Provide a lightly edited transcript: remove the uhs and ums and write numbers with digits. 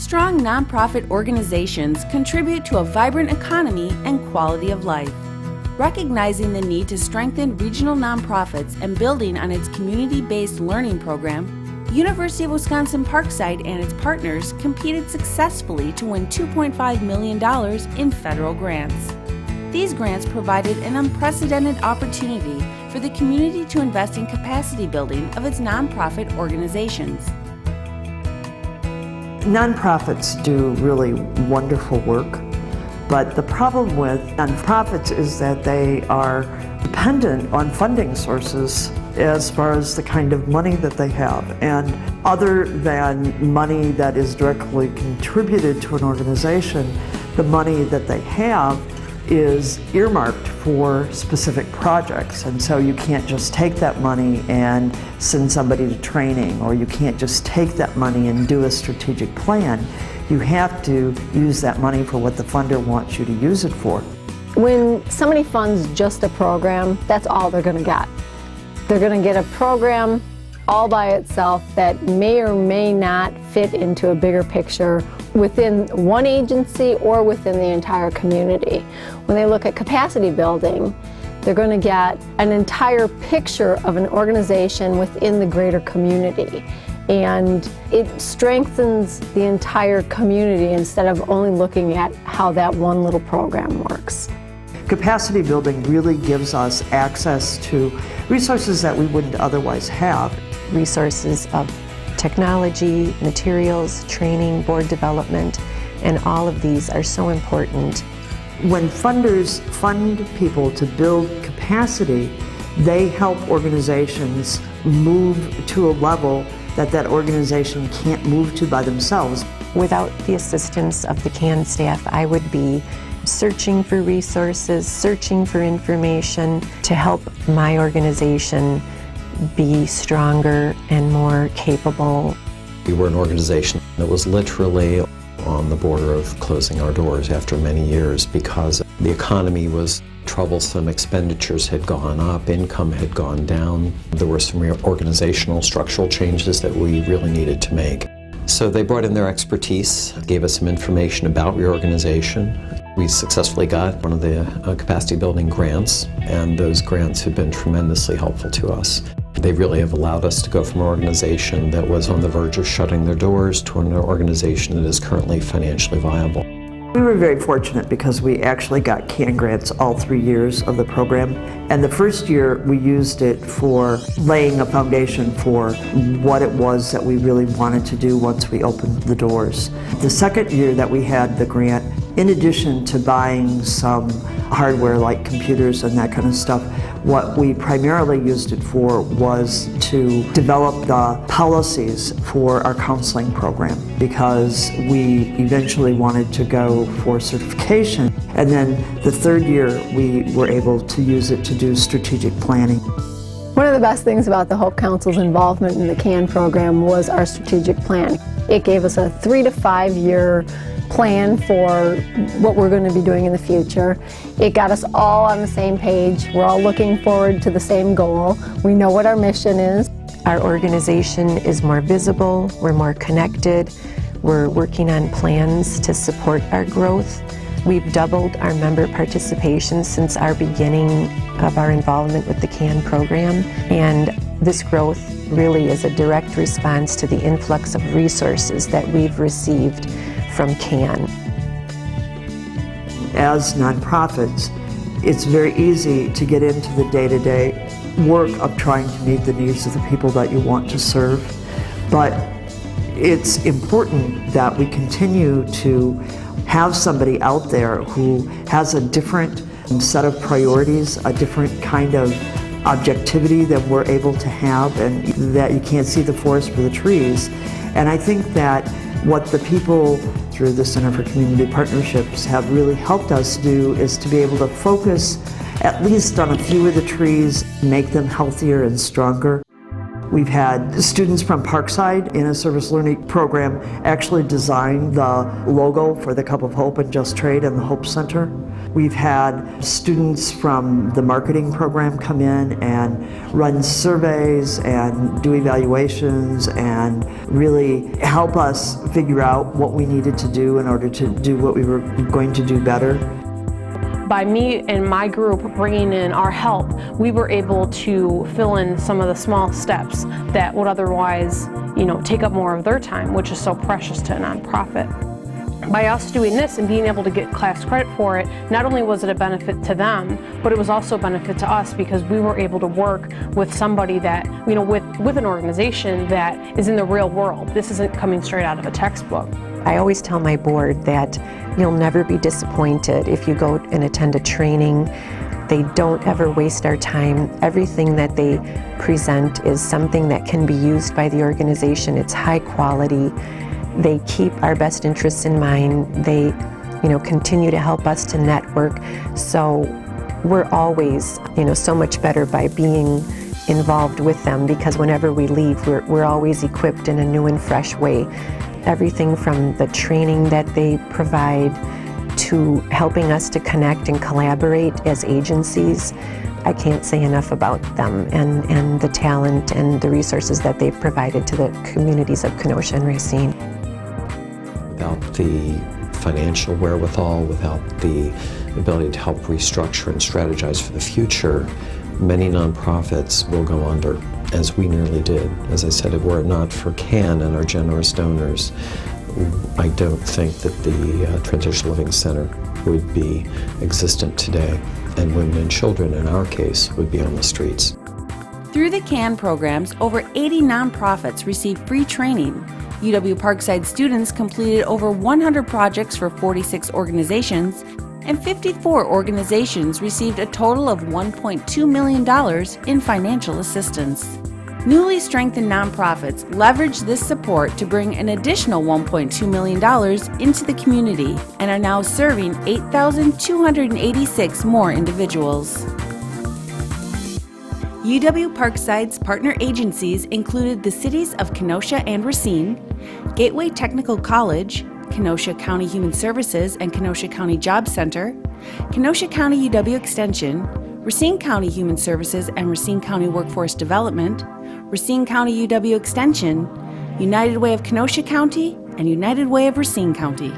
Strong nonprofit organizations contribute to a vibrant economy and quality of life. Recognizing the need to strengthen regional nonprofits and building on its community-based learning program, University of Wisconsin-Parkside and its partners competed successfully to win $2.5 million in federal grants. These grants provided an unprecedented opportunity for the community to invest in capacity building of its nonprofit organizations. Nonprofits do really wonderful work, but the problem with nonprofits is that they are dependent on funding sources as far as the kind of money that they have. And other than money that is directly contributed to an organization, the money that they have is earmarked for specific projects. And so you can't just take that money and send somebody to training, or you can't just take that money and do a strategic plan. You have to use that money for what the funder wants you to use it for. When somebody funds just a program, that's all they're going to get. They're going to get a program all by itself that may or may not fit into a bigger picture within one agency or within the entire community. When they look at capacity building, they're going to get an entire picture of an organization within the greater community. And it strengthens the entire community instead of only looking at how that one little program works. Capacity building really gives us access to resources that we wouldn't otherwise have. Resources of technology, materials, training, board development, and all of these are so important. When funders fund people to build capacity, they help organizations move to a level that that organization can't move to by themselves. Without the assistance of the CAN staff, I would be searching for resources, searching for information to help my organization be stronger and more capable. We were an organization that was literally on the border of closing our doors after many years because the economy was troublesome, expenditures had gone up, income had gone down. There were some organizational structural changes that we really needed to make. So they brought in their expertise, gave us some information about reorganization. We successfully got one of the capacity building grants, and those grants have been tremendously helpful to us. They really have allowed us to go from an organization that was on the verge of shutting their doors to an organization that is currently financially viable. We were very fortunate because we actually got CAN grants all 3 years of the program. And the first year we used it for laying a foundation for what it was that we really wanted to do once we opened the doors. The second year that we had the grant, in addition to buying some hardware like computers and that kind of stuff, what we primarily used it for was to develop the policies for our counseling program, because we eventually wanted to go for certification. And then the third year we were able to use it to do strategic planning. One of the best things about the Hope Council's involvement in the CAN program was our strategic plan. It gave us a 3 to 5 year plan for what we're going to be doing in the future. It got us all on the same page. We're all looking forward to the same goal. We know what our mission is. Our organization is more visible, we're more connected, we're working on plans to support our growth. We've doubled our member participation since our beginning of our involvement with the CAN program, and this growth really is a direct response to the influx of resources that we've received from CAN. As nonprofits, it's very easy to get into the day-to-day work of trying to meet the needs of the people that you want to serve, but it's important that we continue to have somebody out there who has a different set of priorities, a different kind of objectivity than we're able to have, and that you can't see the forest for the trees. And I think that what the people through the Center for Community Partnerships have really helped us do is to be able to focus at least on a few of the trees, make them healthier and stronger. We've had students from Parkside in a service learning program actually design the logo for the Cup of Hope and Just Trade and the Hope Center. We've had students from the marketing program come in and run surveys and do evaluations and really help us figure out what we needed to do in order to do what we were going to do better. By me and my group bringing in our help, we were able to fill in some of the small steps that would otherwise, take up more of their time, which is so precious to a nonprofit. By us doing this and being able to get class credit for it, not only was it a benefit to them, but it was also a benefit to us because we were able to work with somebody that, with an organization that is in the real world. This isn't coming straight out of a textbook. I always tell my board that you'll never be disappointed if you go and attend a training. They don't ever waste our time. Everything that they present is something that can be used by the organization. It's high quality. They keep our best interests in mind. They, continue to help us to network. So we're always, so much better by being involved with them because whenever we leave, we're always equipped in a new and fresh way. Everything from the training that they provide to helping us to connect and collaborate as agencies. I can't say enough about them and the talent and the resources that they've provided to the communities of Kenosha and Racine. Without the financial wherewithal, without the ability to help restructure and strategize for the future, many nonprofits will go under, as we nearly did. As I said, were it not for CAN and our generous donors, I don't think that the Transitional Living Center would be existent today, and women and children, in our case, would be on the streets. Through the CAN programs, over 80 nonprofits received free training. UW Parkside students completed over 100 projects for 46 organizations, and 54 organizations received a total of $1.2 million in financial assistance. Newly strengthened nonprofits leveraged this support to bring an additional $1.2 million into the community and are now serving 8,286 more individuals. UW Parkside's partner agencies included the cities of Kenosha and Racine, Gateway Technical College, Kenosha County Human Services and Kenosha County Job Center, Kenosha County UW Extension, Racine County Human Services and Racine County Workforce Development, Racine County UW Extension, United Way of Kenosha County, and United Way of Racine County.